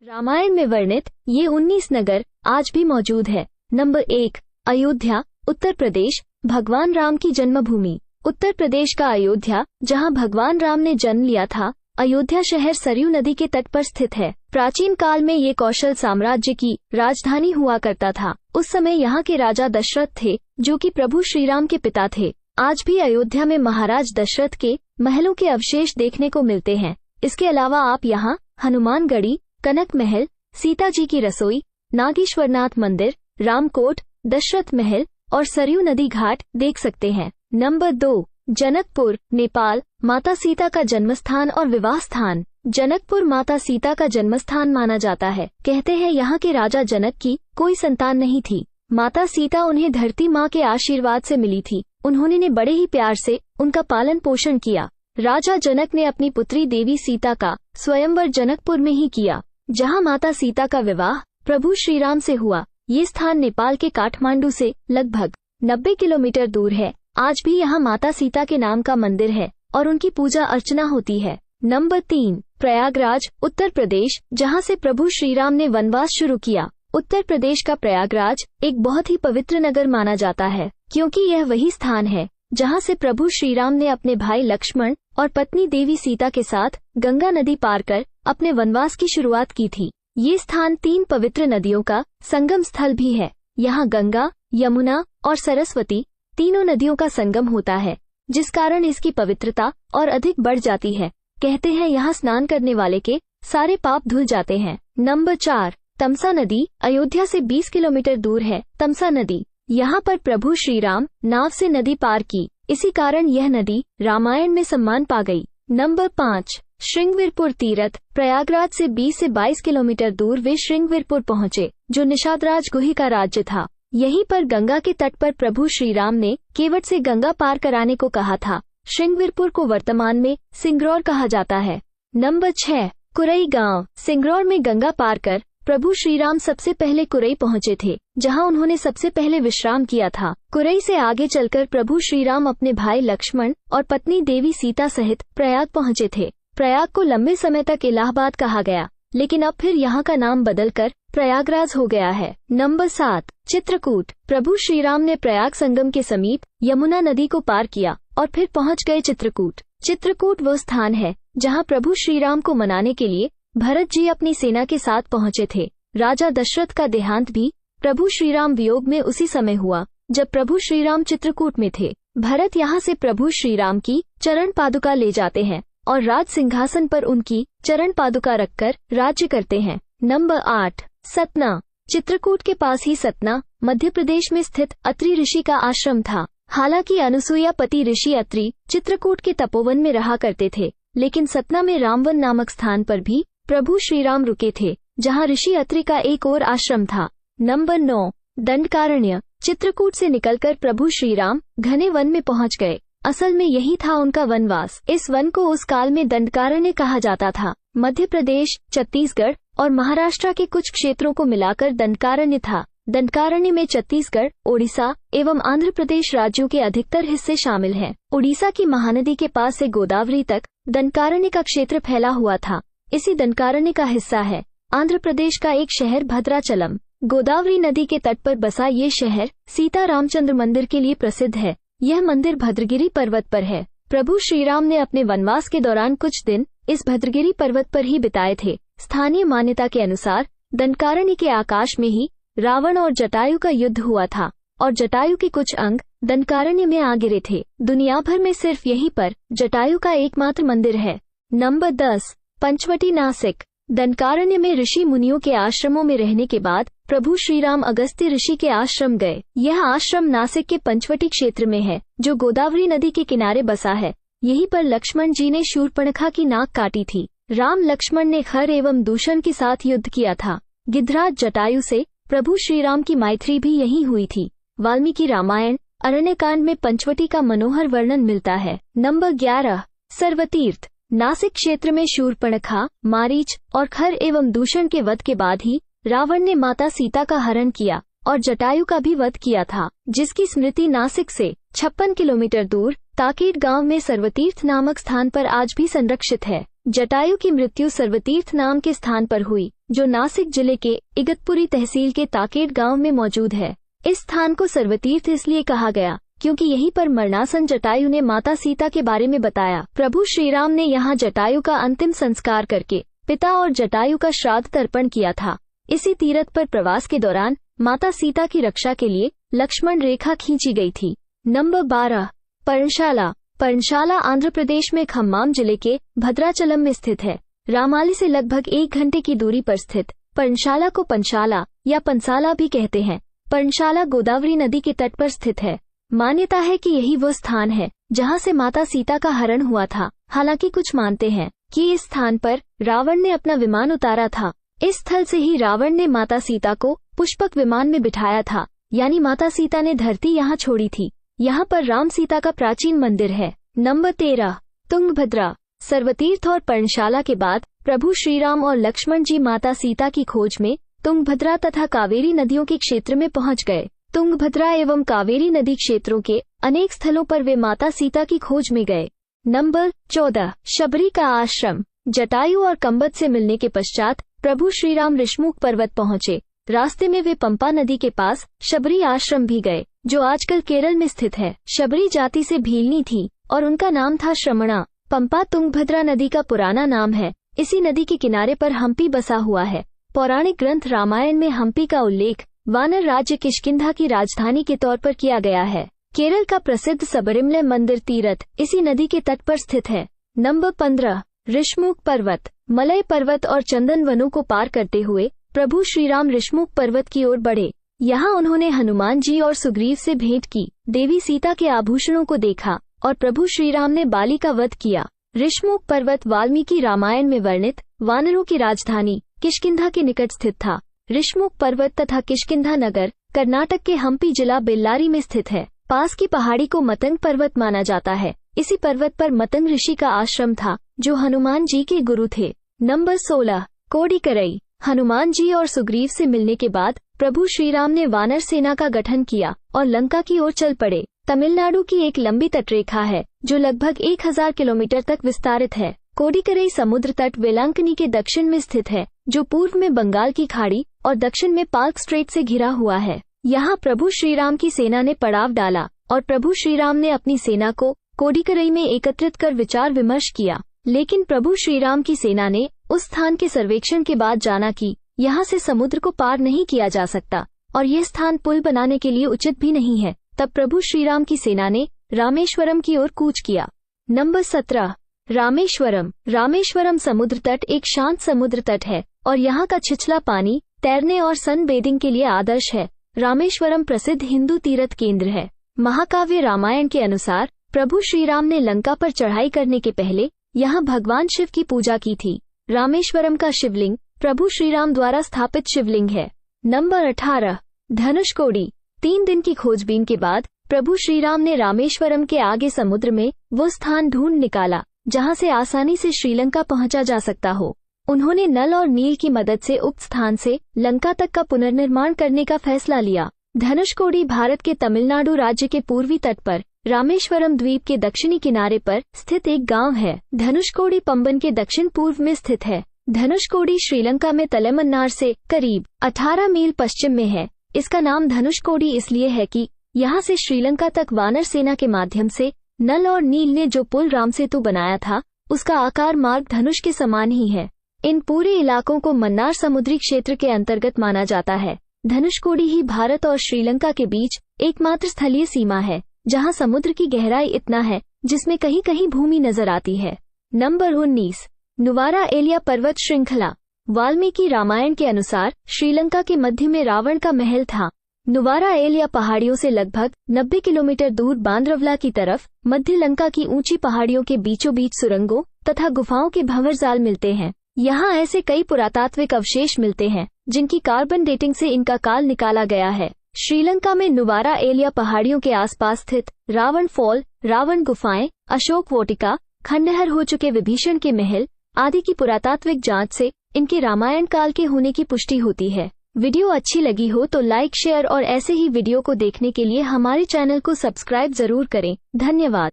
रामायण में वर्णित ये 19 नगर आज भी मौजूद है। नंबर 1, अयोध्या, उत्तर प्रदेश, भगवान राम की जन्मभूमि। उत्तर प्रदेश का अयोध्या, जहां भगवान राम ने जन्म लिया था। अयोध्या शहर सरयू नदी के तट पर स्थित है। प्राचीन काल में ये कौशल साम्राज्य की राजधानी हुआ करता था। उस समय यहाँ के राजा दशरथ थे, जो कि प्रभु श्री राम के पिता थे। आज भी अयोध्या में महाराज दशरथ के महलों के अवशेष देखने को मिलते हैं। इसके अलावा आप यहाँ हनुमानगढ़ी, कनक महल, सीता जी की रसोई, नागेश्वरनाथ मंदिर, रामकोट, दशरथ महल और सरयू नदी घाट देख सकते हैं। नंबर 2, जनकपुर, नेपाल, माता सीता का जन्मस्थान और विवाह स्थान। जनकपुर माता सीता का जन्मस्थान माना जाता है। कहते हैं यहाँ के राजा जनक की कोई संतान नहीं थी। माता सीता उन्हें धरती माँ के आशीर्वाद से मिली थी। उन्होंने बड़े ही प्यार से उनका पालन पोषण किया। राजा जनक ने अपनी पुत्री देवी सीता का स्वयंवर जनकपुर में ही किया, जहाँ माता सीता का विवाह प्रभु श्री राम से हुआ। ये स्थान नेपाल के काठमांडू से लगभग 90 किलोमीटर दूर है। आज भी यहाँ माता सीता के नाम का मंदिर है और उनकी पूजा अर्चना होती है। नंबर 3, प्रयागराज, उत्तर प्रदेश, जहाँ से प्रभु श्री राम ने वनवास शुरू किया। उत्तर प्रदेश का प्रयागराज एक बहुत ही पवित्र नगर माना जाता है, क्योंकि यह वही स्थान है जहाँ से प्रभु श्री राम ने अपने भाई लक्ष्मण और पत्नी देवी सीता के साथ गंगा नदी पार कर अपने वनवास की शुरुआत की थी। ये स्थान 3 पवित्र नदियों का संगम स्थल भी है। यहाँ गंगा, यमुना और सरस्वती तीनों नदियों का संगम होता है, जिस कारण इसकी पवित्रता और अधिक बढ़ जाती है। कहते हैं यहाँ स्नान करने वाले के सारे पाप धुल जाते हैं। नंबर 4, तमसा नदी, अयोध्या से 20 किलोमीटर दूर है तमसा नदी। यहाँ पर प्रभु श्री राम नाव से नदी पार की, इसी कारण यह नदी रामायण में सम्मान पा गई। नंबर 5, श्रृंगवीरपुर तीरथ, प्रयागराज से 20 से 22 किलोमीटर दूर वे श्रृंगवीरपुर पहुँचे, जो निषादराज गुही का राज्य था। यहीं पर गंगा के तट पर प्रभु श्री राम ने केवट से गंगा पार कराने को कहा था। श्रृंगवीरपुर को वर्तमान में सिंगरौर कहा जाता है। नंबर 6, कुरई गांव, सिंगरौर में गंगा पार कर प्रभु श्री राम सबसे पहले कुरई पहुंचे थे, जहां उन्होंने सबसे पहले विश्राम किया था। कुरई से आगे चलकर प्रभु श्री राम अपने भाई लक्ष्मण और पत्नी देवी सीता सहित प्रयाग पहुंचे थे। प्रयाग को लंबे समय तक इलाहाबाद कहा गया, लेकिन अब फिर यहाँ का नाम बदलकर प्रयागराज हो गया है। नंबर 7, चित्रकूट, प्रभु श्री राम ने प्रयाग संगम के समीप यमुना नदी को पार किया और फिर पहुंच गए चित्रकूट। चित्रकूट वो स्थान है जहां प्रभु श्री राम को मनाने के लिए भरत जी अपनी सेना के साथ पहुंचे थे। राजा दशरथ का देहांत भी प्रभु श्री राम वियोग में उसी समय हुआ जब प्रभु श्री राम चित्रकूट में थे। भरत यहाँ से प्रभु श्री राम की चरण पादुका ले जाते हैं और राज सिंहासन पर उनकी चरण पादुका रखकर राज्य करते हैं। नंबर 8, सतना, चित्रकूट के पास ही सतना मध्य प्रदेश में स्थित अत्रि ऋषि का आश्रम था। हालांकि अनुसुईया पति ऋषि अत्रि चित्रकूट के तपोवन में रहा करते थे, लेकिन सतना में रामवन नामक स्थान पर भी प्रभु श्री राम रुके थे, जहां ऋषि अत्रि का एक और आश्रम था। नंबर 9, दंडकारण्य, चित्रकूट से निकलकर प्रभु श्री राम घने वन में पहुंच गए। असल में यही था उनका वनवास। इस वन को उस काल में दंडकारण्य कहा जाता था। मध्य प्रदेश, छत्तीसगढ़ और महाराष्ट्र के कुछ क्षेत्रों को मिलाकर दंडकारण्य था। दंडकारण्य में छत्तीसगढ़, ओडिशा एवं आंध्र प्रदेश राज्यों के अधिकतर हिस्से शामिल हैं। ओडिशा की महानदी के पास से गोदावरी तक दंडकारण्य का क्षेत्र फैला हुआ था। इसी दंडकारण्य का हिस्सा है आंध्र प्रदेश का एक शहर भद्राचलम। गोदावरी नदी के तट पर बसा ये शहर सीता रामचंद्र मंदिर के लिए प्रसिद्ध है। यह मंदिर भद्रगिरी पर्वत पर है। प्रभु श्री राम ने अपने वनवास के दौरान कुछ दिन इस भद्रगिरी पर्वत पर ही बिताए थे। स्थानीय मान्यता के अनुसार दंडकारण्य के आकाश में ही रावण और जटायु का युद्ध हुआ था और जटायु के कुछ अंग दंडकारण्य में आ गिरे थे। दुनिया भर में सिर्फ यहीं पर जटायु का एकमात्र मंदिर है। नंबर 10, पंचवटी, नासिक, दंडकारण्य में ऋषि मुनियों के आश्रमों में रहने के बाद प्रभु श्री राम अगस्त्य ऋषि के आश्रम गए। यह आश्रम नासिक के पंचवटी क्षेत्र में है, जो गोदावरी नदी के किनारे बसा है। यहीं पर लक्ष्मण जी ने शूर्पणखा की नाक काटी थी। राम लक्ष्मण ने खर एवं दूषण के साथ युद्ध किया था। गिद्धराज जटायु से प्रभु श्री राम की मैत्री भी यहीं हुई थी। वाल्मीकि रामायण अरण्यकांड में पंचवटी का मनोहर वर्णन मिलता है। नंबर 11, सर्वतीर्थ, नासिक क्षेत्र में शूर्पणखा, मारीच और खर एवं दूषण के वध के बाद ही रावण ने माता सीता का हरण किया और जटायु का भी वध किया था, जिसकी स्मृति नासिक से 56 किलोमीटर दूर ताकेट गांव में सर्वतीर्थ नामक स्थान पर आज भी संरक्षित है। जटायु की मृत्यु सर्वतीर्थ नाम के स्थान पर हुई, जो नासिक जिले के इगतपुरी तहसील के ताकेट गांव में मौजूद है। इस स्थान को सर्वतीर्थ इसलिए कहा गया क्योंकि यहीं पर मरणासन जटायु ने माता सीता के बारे में बताया। प्रभु श्रीराम ने यहाँ जटायु का अंतिम संस्कार करके पिता और जटायु का श्राद्ध तर्पण किया था। इसी तीर्थ पर प्रवास के दौरान माता सीता की रक्षा के लिए लक्ष्मण रेखा खींची गई थी। नंबर 12, पर्णशाला। पर्णशाला आंध्र प्रदेश में खम्माम जिले के भद्राचलम में स्थित है। रामाली से लगभग 1 घंटे की दूरी पर स्थित पर्णशाला को पंचाला या पंसाला भी कहते हैं। पर्णशाला गोदावरी नदी के तट पर स्थित है। मान्यता है कि यही वो स्थान है जहां से माता सीता का हरण हुआ था। हालांकि कुछ मानते हैं कि इस स्थान पर रावण ने अपना विमान उतारा था। इस स्थल से ही रावण ने माता सीता को पुष्पक विमान में बिठाया था, यानी माता सीता ने धरती यहाँ छोड़ी थी। यहाँ पर राम सीता का प्राचीन मंदिर है। नंबर 13, तुंगभद्रा। सर्वतीर्थ और पर्णशाला के बाद प्रभु श्रीराम और लक्ष्मण जी माता सीता की खोज में तुंगभद्रा तथा कावेरी नदियों के क्षेत्र में पहुंच गए। तुंगभद्रा एवं कावेरी नदी क्षेत्रों के अनेक स्थलों पर वे माता सीता की खोज में गए। नंबर 14, शबरी का आश्रम। जटायु और कंबद से मिलने के पश्चात प्रभु श्रीराम ऋषमुख पर्वत पहुंचे। रास्ते में वे पंपा नदी के पास शबरी आश्रम भी गए, जो आजकल केरल में स्थित है। शबरी जाति से भीलनी थी और उनका नाम था श्रमणा। पंपा तुंगभद्रा नदी का पुराना नाम है। इसी नदी के किनारे पर हम्पी बसा हुआ है। पौराणिक ग्रंथ रामायण में हम्पी का उल्लेख वानर राज्य किष्किंधा की राजधानी के तौर पर किया गया है। केरल का प्रसिद्ध सबरिमले मंदिर तीर्थ इसी नदी के तट पर स्थित है। नंबर 15, ऋषमुख पर्वत। मलय पर्वत और चंदन वनों को पार करते हुए प्रभु श्रीराम ऋषमुख पर्वत की ओर बढ़े। यहाँ उन्होंने हनुमान जी और सुग्रीव से भेंट की, देवी सीता के आभूषणों को देखा और प्रभु श्रीराम ने बाली का वध किया। ऋषमुख पर्वत वाल्मीकि रामायण में वर्णित वानरों की राजधानी किष्किंधा के निकट स्थित था। ऋषमुख पर्वत तथा किष्किंधा नगर कर्नाटक के हम्पी जिला बेल्लारी में स्थित है। पास की पहाड़ी को मतंग पर्वत माना जाता है। इसी पर्वत पर मतंग ऋषि का आश्रम था, जो हनुमान जी के गुरु थे। नंबर 16, कोडिकरई। हनुमान जी और सुग्रीव से मिलने के बाद प्रभु श्रीराम ने वानर सेना का गठन किया और लंका की ओर चल पड़े। तमिलनाडु की एक लंबी तटरेखा है जो लगभग 1000 किलोमीटर तक विस्तारित है। कोडिकरई समुद्र तट वेलांकनी के दक्षिण में स्थित है, जो पूर्व में बंगाल की खाड़ी और दक्षिण में पाल्क स्ट्रेट से घिरा हुआ है। यहाँ प्रभु श्रीराम की सेना ने पड़ाव डाला और प्रभु श्रीराम ने अपनी सेना को कोडिकरई में एकत्रित कर विचार विमर्श किया। लेकिन प्रभु श्रीराम की सेना ने उस स्थान के सर्वेक्षण के बाद जाना कि यहाँ से समुद्र को पार नहीं किया जा सकता और ये स्थान पुल बनाने के लिए उचित भी नहीं है। तब प्रभु श्रीराम की सेना ने रामेश्वरम की ओर कूच किया। नंबर 17, रामेश्वरम। रामेश्वरम समुद्र तट एक शांत समुद्र तट है और यहाँ का छिछला पानी तैरने और सन बेदिंग के लिए आदर्श है। रामेश्वरम प्रसिद्ध हिंदू तीर्थ केंद्र है। महाकाव्य रामायण के अनुसार प्रभु श्रीराम ने लंका पर चढ़ाई करने के पहले यहाँ भगवान शिव की पूजा की थी। रामेश्वरम का शिवलिंग प्रभु श्रीराम द्वारा स्थापित शिवलिंग है। नंबर 18, धनुषकोडी। 3 दिन की खोजबीन के बाद प्रभु श्रीराम ने रामेश्वरम के आगे समुद्र में वो स्थान ढूंढ निकाला जहां से आसानी से श्रीलंका पहुंचा जा सकता हो। उन्होंने नल और नील की मदद से उक्त स्थान से लंका तक का पुनर्निर्माण करने का फैसला लिया। धनुषकोडी भारत के तमिलनाडु राज्य के पूर्वी तट पर रामेश्वरम द्वीप के दक्षिणी किनारे पर स्थित एक गांव है। धनुषकोडी पंबन के दक्षिण पूर्व में स्थित है। धनुषकोडी श्रीलंका में तलेमन्नार से करीब 18 मील पश्चिम में है। इसका नाम धनुषकोडी इसलिए है कि यहाँ से श्रीलंका तक वानर सेना के माध्यम से नल और नील ने जो पुल राम सेतु बनाया था, उसका आकार मार्ग धनुष के समान ही है। इन पूरे इलाकों को मन्नार समुद्री क्षेत्र के अंतर्गत माना जाता है। धनुषकोडी ही भारत और श्रीलंका के बीच एकमात्र स्थलीय सीमा है जहां समुद्र की गहराई इतना है जिसमें कहीं कहीं भूमि नजर आती है। नंबर 19, नुवारा एलिया पर्वत श्रृंखला। वाल्मीकि रामायण के अनुसार श्रीलंका के मध्य में रावण का महल था। नुवारा एलिया पहाड़ियों से लगभग 90 किलोमीटर दूर बांद्रवला की तरफ मध्य लंका की ऊंची पहाड़ियों के बीचों बीच सुरंगों तथा गुफाओं के भंवरजाल मिलते हैं। यहाँ ऐसे कई पुरातात्विक अवशेष मिलते हैं जिनकी कार्बन डेटिंग से इनका काल निकाला गया है। श्रीलंका में नुवारा एलिया पहाड़ियों के आसपास स्थित रावण फॉल, रावण गुफाएं, अशोक वाटिका, खंडहर हो चुके विभीषण के महल आदि की पुरातात्विक जांच से इनके रामायण काल के होने की पुष्टि होती है। वीडियो अच्छी लगी हो तो लाइक, शेयर और ऐसे ही वीडियो को देखने के लिए हमारे चैनल को सब्सक्राइब जरूर करें। धन्यवाद।